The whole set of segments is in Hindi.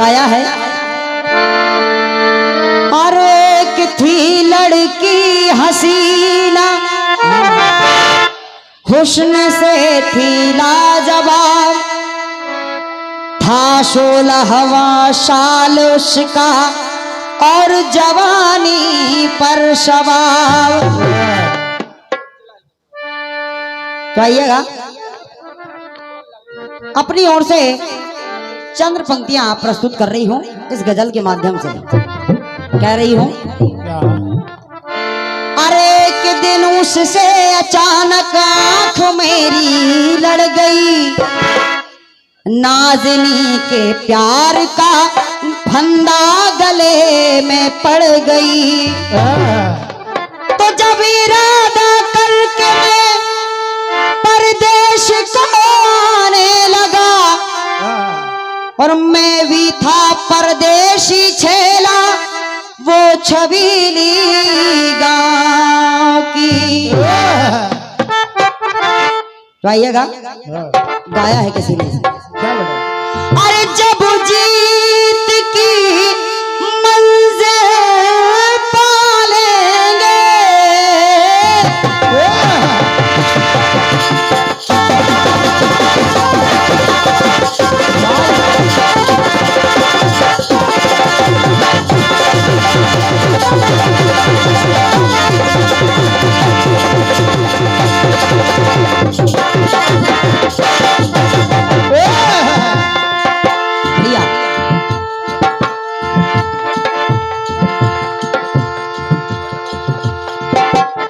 गाया है। और एक थी लड़की हसीना, हुस्न से थी लाजवाब, था 16वां साल उसका और जवानी पर शबाब। तो आइएगा, अपनी ओर से चंद पंक्तियां प्रस्तुत कर रही हूं इस गजल के माध्यम से। कह रही हूं, अरे एक दिन उससे अचानक आंख मेरी लड़ गई, नाज़नी के प्यार का फंदा गले में पड़ गई। तो जब इरादा करके मैं परदेश को आने लगा, और मैं भी था परदेशी छेला वो छबीली गांव की। तो आइएगा, गाया है किसी ने। अरे जब जीत की मंजिल पालेंगे,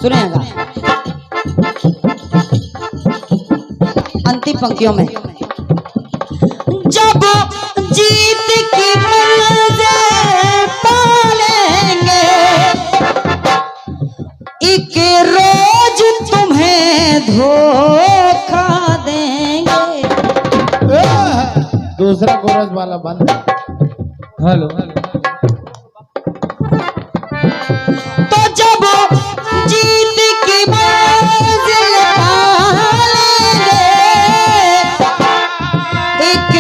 सुनेगा अंतिम पंक्तियों में, जब जीत की मंजिल पालेंगे, एक रोज तुम्हें धोखा देंगे। दूसरा कोरस वाला बंद। हेलो तो जब जीत की मंजिल पालेंगे, एक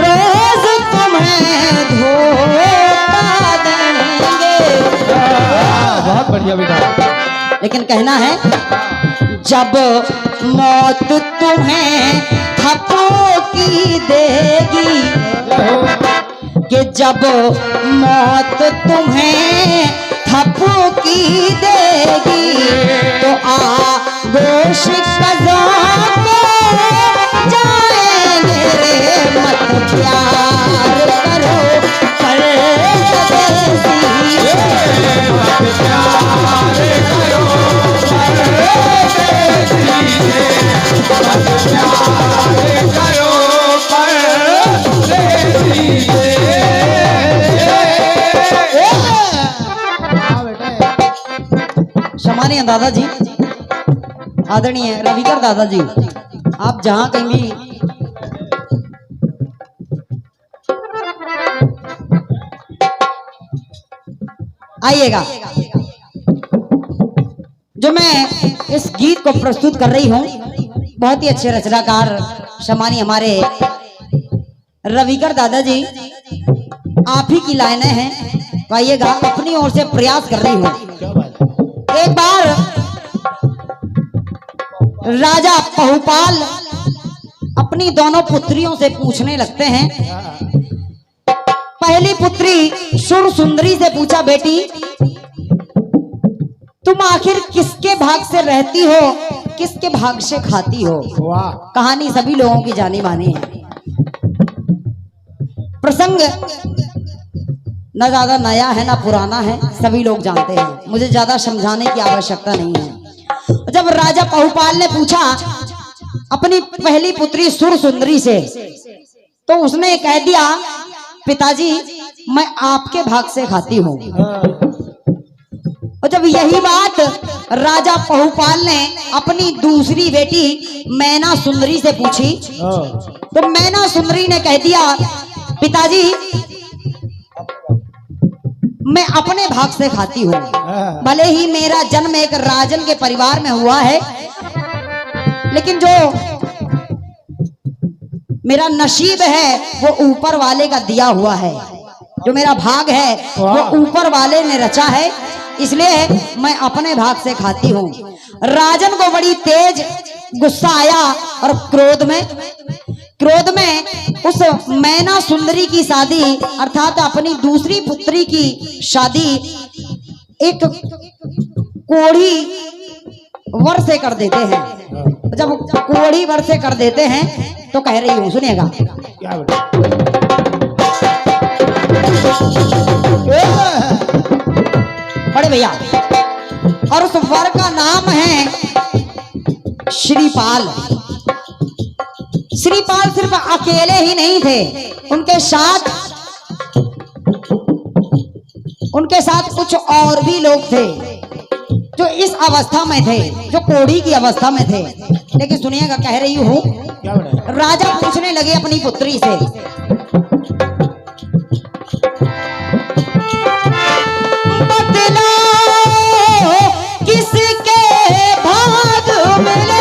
रोज तुम्हें धोखा देंगे। बहुत बढ़िया बेटा। लेकिन कहना है, जब मौत तुम्हें थपकी देगी, कि जब मौत तुम्हें थपकी देगी, तो आगोश कज़ां को जाएंगे। मत प्यार करो परदेसी, मत प्यार करो परदेसी, मत प्यार करो परदेसी। सम्मानीय दादाजी, आदरणीय रविकर दादाजी, आप जहां कहीं भी आइएगा। जो मैं इस गीत को प्रस्तुत कर रही हूं, बहुत ही अच्छे रचनाकार सम्मानीय हमारे रविकर दादाजी, आप ही की लाइनें हैं। तो आइएगा, अपनी ओर से प्रयास कर रही हूं। एक बार राजा पहुपाल अपनी दोनों पुत्रियों से पूछने लगते हैं। पहली पुत्री सुर सुंदरी से पूछा, बेटी तुम आखिर किसके भाग से रहती हो, किसके भाग से खाती हो? कहानी सभी लोगों की जानी मानी है। प्रसंग न ज्यादा नया है ना पुराना है, सभी लोग जानते हैं, मुझे ज्यादा समझाने की आवश्यकता नहीं है। जब राजा पहुपाल ने पूछा अपनी पहली पुत्री सुर सुंदरी से, तो उसने कह दिया, पिताजी मैं आपके भाग से खाती हूँ। और जब यही बात राजा पहुपाल ने अपनी दूसरी बेटी मैना सुंदरी से पूछी, तो मैना सुंदरी ने कह दिया, पिताजी मैं अपने भाग से खाती हूँ। भले ही मेरा जन्म एक राजन के परिवार में हुआ है, लेकिन जो मेरा नसीब है वो ऊपर वाले का दिया हुआ है। जो मेरा भाग है वो ऊपर वाले ने रचा है, इसलिए मैं अपने भाग से खाती हूँ। राजन को बड़ी तेज गुस्सा आया और क्रोध में उस मैना सुंदरी की शादी अर्थात अपनी दूसरी पुत्री की शादी एक कोढ़ी वर से कर देते हैं। जब कोढ़ी वर से कर देते हैं तो कह रही हूँ, सुनिएगा। क्या बेटा? बड़े भैया, और उस वर का नाम है श्रीपाल। श्रीपाल सिर्फ अकेले ही नहीं थे, उनके साथ कुछ और भी लोग थे जो इस अवस्था में थे, जो कोढ़ी की अवस्था में थे। लेकिन सुनिएगा, कह रही हूँ। क्या बेटा? राजा पूछने लगे अपनी पुत्री से, बतला किसके भाग मिले।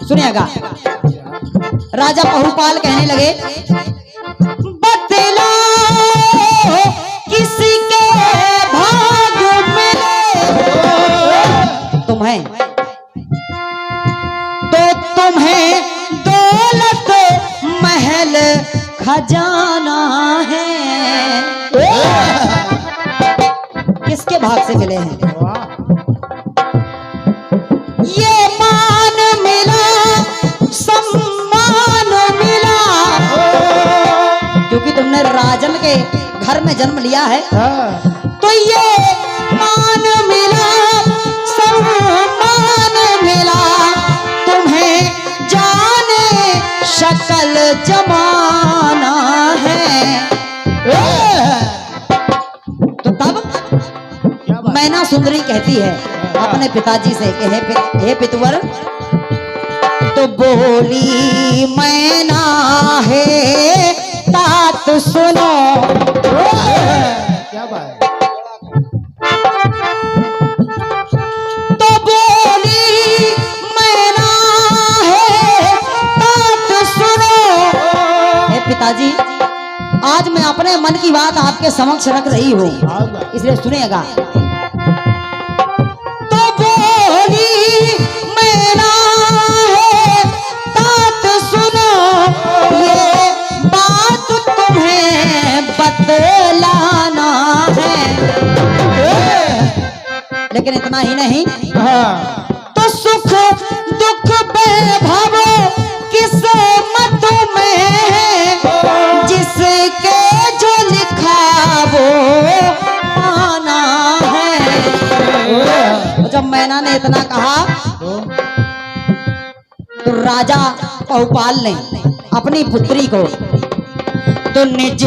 सुनिएगा, राजा पहुपाल कहने लगे, बतला किसके भाग मिले। तुम्हें दौलत महल खजाना है। किसके भाग से मिले हैं? ये मान मिला, सम्मान मिला, क्योंकि तुमने राजन के घर में जन्म लिया है। तो ये मान मिला, सम्मान मिला, तुम्हें जाने शकल जमाना है। तो तब मैना सुंदरी कहती है अपने पिताजी से कि हे पितवर, तो बोली मैना है तात सुनो। क्या बात? तो बोली मैना है तात सुनो। हे पिताजी, आज मैं अपने मन की बात आपके समक्ष रख रही हूँ, इसलिए सुनिएगा। बतलाना है, लेकिन इतना ही नहीं, तो सुख दुख वैभव किस्मत में है, जिसके जो लिखा वो पाना है। जब मैना ने इतना कहा तो राजा पहुपाल ने अपनी पुत्री को तो निज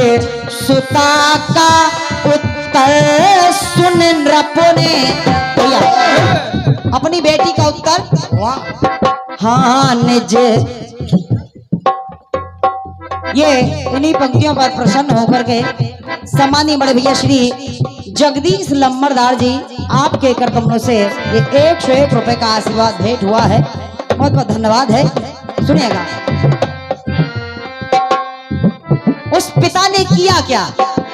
सुता का उत्तर सुन नृपों ने भैया, अपनी बेटी का उत्तर। हाँ, निज ये इन्हीं पंक्तियों पर प्रसन्न होकर के सम्मानीय बड़े भैया श्री जगदीश लम्बरदार जी, आपके कर कमलों से ये 101 रुपए का आशीर्वाद भेंट हुआ है। बहुत बहुत धन्यवाद है। सुनिएगा, उस पिता ने किया क्या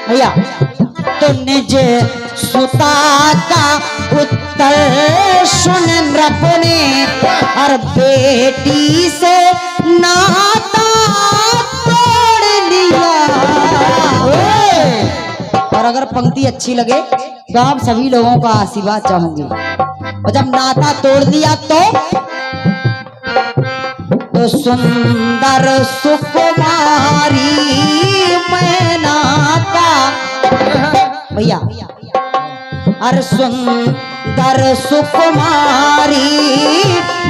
भैया? तो निज सुता का उत्तर सुन नृपों ने, और बेटी से नाता तोड़ लिया। और अगर पंक्ति अच्छी लगे तो आप सभी लोगों का आशीर्वाद चाहूंगी। और जब नाता तोड़ दिया तो सुंदर सुकुमारी मैना का भैया, अरे सुंदर सुकुमारी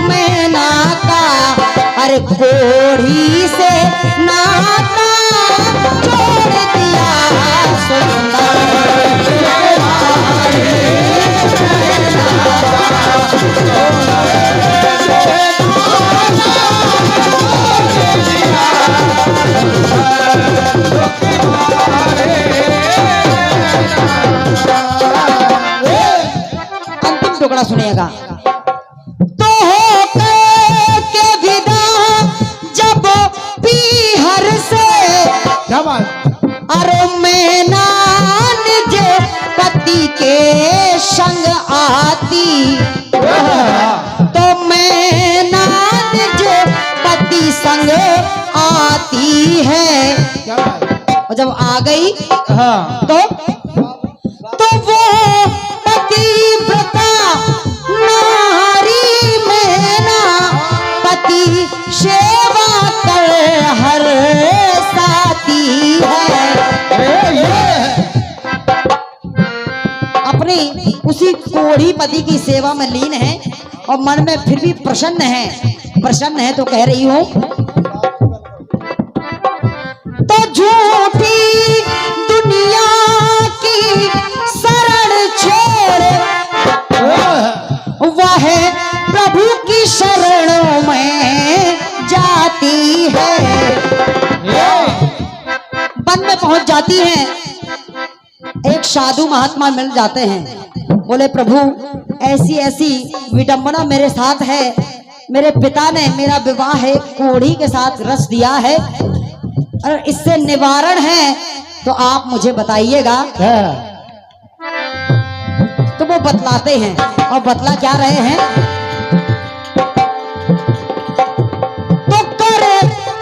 मैना का, अरे कोढ़ी से नाता जोड़ दिया। सुंदर सुकुमारी टुकड़ा सुनिएगा। तो हो के विदा जब पीहर से, क्या बात। अरे मैना निज पति के संग आती, तो मैना निज पति संग आती है। क्या बात। और जब आ गई हाँ तो वो पतिव्रता नारी मैना पति सेवा कर हर साथी है। अपने उसी कोढ़ी पति की सेवा में लीन है और मन में फिर भी प्रसन्न है तो कह रही हूं, तो झूठी दुनिया की शरण छोड़ वह प्रभु की शरणों में जाती है। वन में पहुंच जाती है, एक साधु महात्मा मिल जाते हैं, बोले प्रभु ऐसी ऐसी विडंबना मेरे साथ है, मेरे पिता ने मेरा विवाह एक कोढ़ी के साथ रच दिया है और इससे निवारण है तो आप मुझे बताइएगा। तो वो बतलाते हैं और बतला क्या रहे हैं, तो कर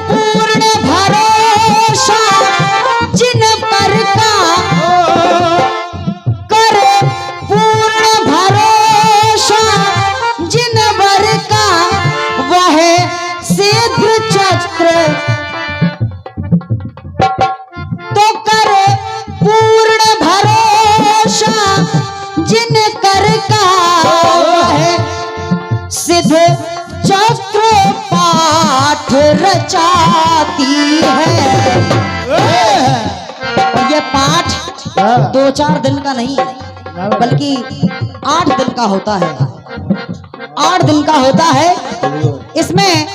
पूर्ण भरोसा जिन पर का, कर पूर्ण भरोसा जिन पर का वह शीघ्र चक्र, तो कर पूर्ण भरोसा जिन कर का वह सिद्ध चक्र पाठ रचाती है। ये पाठ 2-4 दिन का नहीं बल्कि 8 दिन का होता है, 8 दिन का होता है। इसमें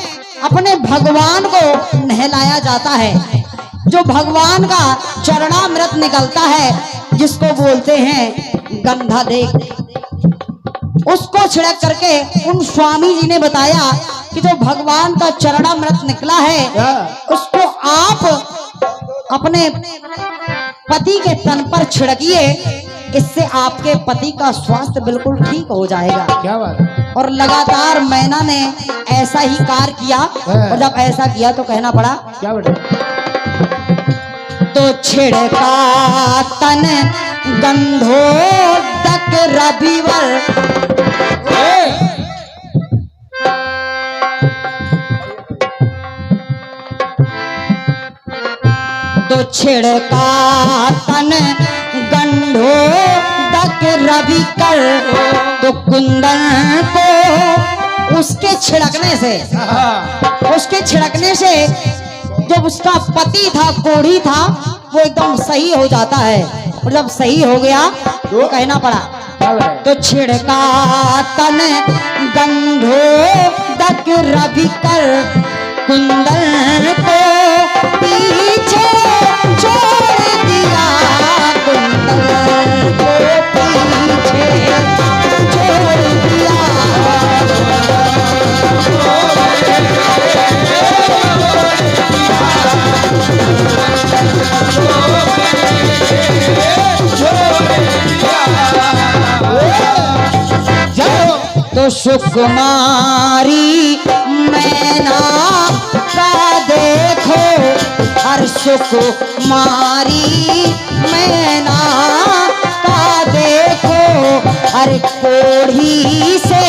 अपने भगवान को नहलाया जाता है, जो भगवान का चरणामृत निकलता है जिसको बोलते हैं गंधा देख, उसको छिड़क करके उन स्वामी जी ने बताया कि जो भगवान का चरणामृत निकला है उसको आप अपने पति के तन पर छिड़किए, इससे आपके पति का स्वास्थ्य बिल्कुल ठीक हो जाएगा। क्या बात। और लगातार मैना ने ऐसा ही कार्य किया और जब ऐसा किया तो कहना पड़ा, क्या बेटा। तो छिड़का तन गंधोदक रविवर, तो छिड़का तन गंधोदक रवि कर, तो कुंदन को उसके छिड़कने से जब उसका पति था कोढ़ी था वो एकदम सही हो जाता है, और जब सही हो गया तो कहना पड़ा, तो छिड़का तन गंधोदक रवि कर, कुंदन को पीछे छोड़ दिया, कुंदन को पीछे छोड़ दिया। तो सुकुमारी मैना का देखो, हर सुकुमारी मैना का देखो, हर कोढ़ी से